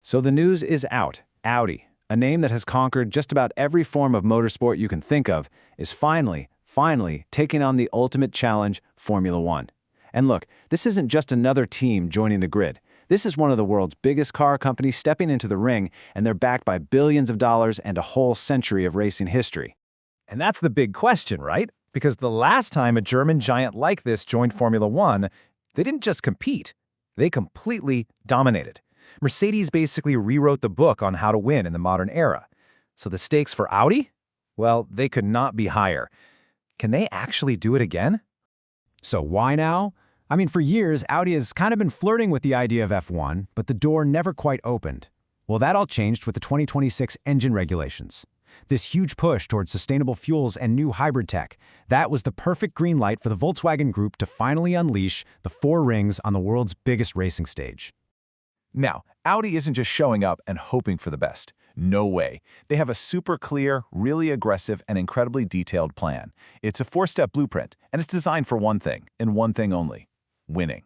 So the news is out. Audi, a name that has conquered just about every form of motorsport you can think of, is finally taking on the ultimate challenge, Formula One. And look, this isn't just another team joining the grid. This is one of the world's biggest car companies stepping into the ring, and they're backed by billions of dollars and a whole century of racing history. And that's the big question, right? Because the last time a German giant like this joined Formula One, they didn't just compete. They completely dominated. Mercedes basically rewrote the book on how to win in the modern era. So the stakes for Audi? Well, they could not be higher. Can they actually do it again? So why now? I mean, for years, Audi has kind of been flirting with the idea of F1, but the door never quite opened. Well, that all changed with the 2026 engine regulations. This huge push towards sustainable fuels and new hybrid tech, that was the perfect green light for the Volkswagen Group to finally unleash the four rings on the world's biggest racing stage. Now, Audi isn't just showing up and hoping for the best. No way. They have a super clear, really aggressive, and incredibly detailed plan. It's a four-step blueprint, and it's designed for one thing, and one thing only: winning.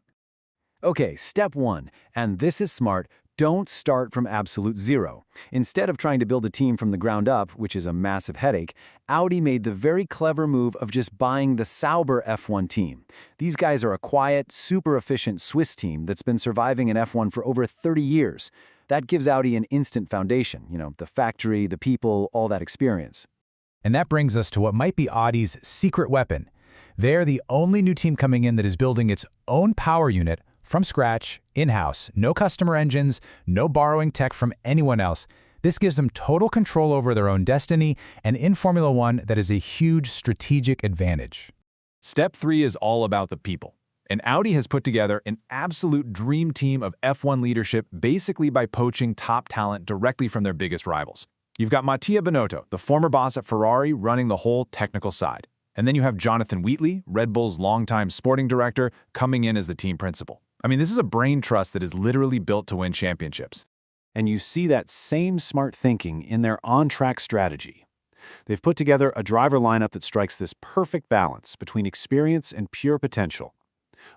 Okay, step one, and this is smart. Don't start from absolute zero. Instead of trying to build a team from the ground up, which is a massive headache, Audi made the very clever move of just buying the Sauber F1 team. These guys are a quiet, super efficient Swiss team that's been surviving in F1 for over 30 years. That gives Audi an instant foundation, the factory, the people, all that experience. And that brings us to what might be Audi's secret weapon. They're the only new team coming in that is building its own power unit from scratch, in-house, no customer engines, no borrowing tech from anyone else. This gives them total control over their own destiny, and in Formula One, that is a huge strategic advantage. Step 3 is all about the people. And Audi has put together an absolute dream team of F1 leadership basically by poaching top talent directly from their biggest rivals. You've got Mattia Binotto, the former boss at Ferrari, running the whole technical side. And then you have Jonathan Wheatley, Red Bull's longtime sporting director, coming in as the team principal. I mean, this is a brain trust that is literally built to win championships. And you see that same smart thinking in their on-track strategy. They've put together a driver lineup that strikes this perfect balance between experience and pure potential.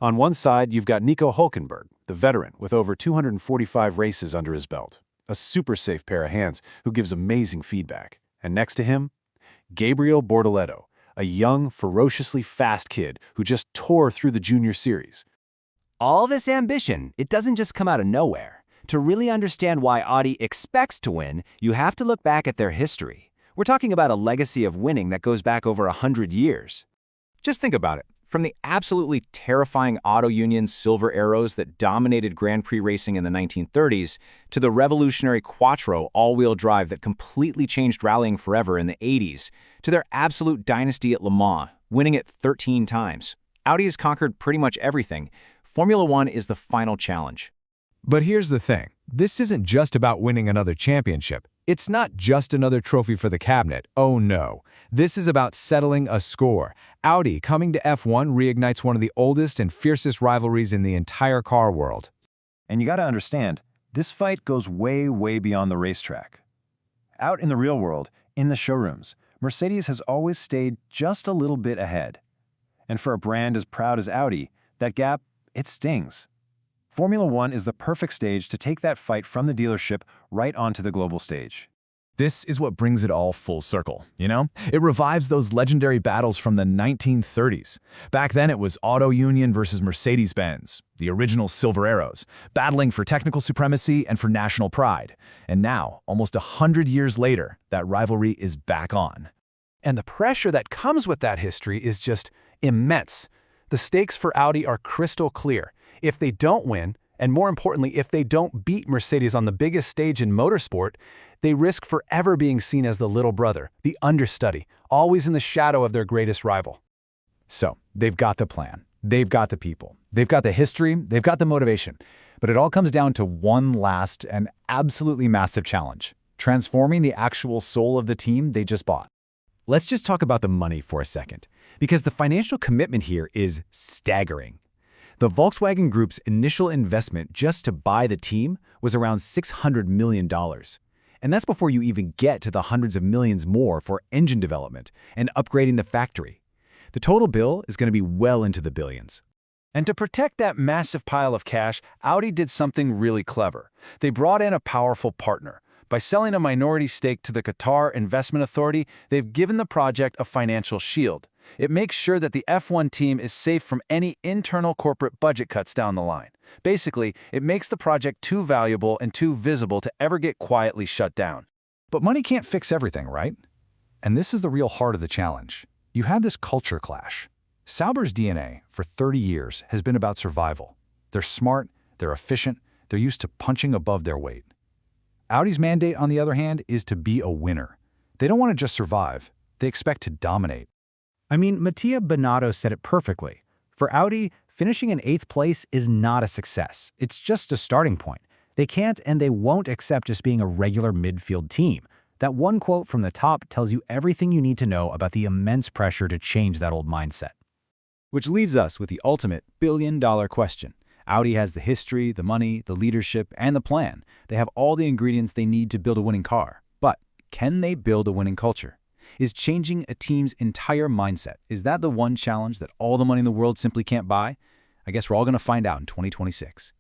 On one side, you've got Nico Hülkenberg, the veteran with over 245 races under his belt, a super safe pair of hands who gives amazing feedback. And next to him, Gabriel Bortoleto, a young, ferociously fast kid who just tore through the junior series. All this ambition, it doesn't just come out of nowhere. To really understand why Audi expects to win, you have to look back at their history. We're talking about a legacy of winning that goes back over 100 years. Just think about it. From the absolutely terrifying Auto Union Silver Arrows that dominated Grand Prix racing in the 1930s, to the revolutionary Quattro all-wheel drive that completely changed rallying forever in the 80s, to their absolute dynasty at Le Mans, winning it 13 times. Audi has conquered pretty much everything. Formula One is the final challenge. But here's the thing. This isn't just about winning another championship. It's not just another trophy for the cabinet. Oh no. This is about settling a score. Audi coming to F1 reignites one of the oldest and fiercest rivalries in the entire car world. And you gotta understand, this fight goes way, way beyond the racetrack. Out in the real world, in the showrooms, Mercedes has always stayed just a little bit ahead. And for a brand as proud as Audi, that gap, it stings. Formula One is the perfect stage to take that fight from the dealership right onto the global stage. This is what brings it all full circle, It revives those legendary battles from the 1930s. Back then it was Auto Union versus Mercedes-Benz, the original Silver Arrows, battling for technical supremacy and for national pride. And now, almost 100 years later, that rivalry is back on. And the pressure that comes with that history is just immense. The stakes for Audi are crystal clear. If they don't win, and more importantly, if they don't beat Mercedes on the biggest stage in motorsport, they risk forever being seen as the little brother, the understudy, always in the shadow of their greatest rival. So, they've got the plan. They've got the people. They've got the history. They've got the motivation. But it all comes down to one last and absolutely massive challenge: transforming the actual soul of the team they just bought. Let's just talk about the money for a second, because the financial commitment here is staggering. The Volkswagen Group's initial investment just to buy the team was around $600 million. And that's before you even get to the hundreds of millions more for engine development and upgrading the factory. The total bill is going to be well into the billions. And to protect that massive pile of cash, Audi did something really clever. They brought in a powerful partner. By selling a minority stake to the Qatar Investment Authority, they've given the project a financial shield. It makes sure that the F1 team is safe from any internal corporate budget cuts down the line. Basically, it makes the project too valuable and too visible to ever get quietly shut down. But money can't fix everything, right? And this is the real heart of the challenge. You have this culture clash. Sauber's DNA, for 30 years, has been about survival. They're smart, they're efficient, they're used to punching above their weight. Audi's mandate, on the other hand, is to be a winner. They don't want to just survive, they expect to dominate. I mean, Mattia Binotto said it perfectly. For Audi, finishing in 8th place is not a success. It's just a starting point. They can't and they won't accept just being a regular midfield team. That one quote from the top tells you everything you need to know about the immense pressure to change that old mindset. Which leaves us with the ultimate billion-dollar question. Audi has the history, the money, the leadership, and the plan. They have all the ingredients they need to build a winning car. But can they build a winning culture? Is changing a team's entire mindset, is that the one challenge that all the money in the world simply can't buy? I guess we're all going to find out in 2026.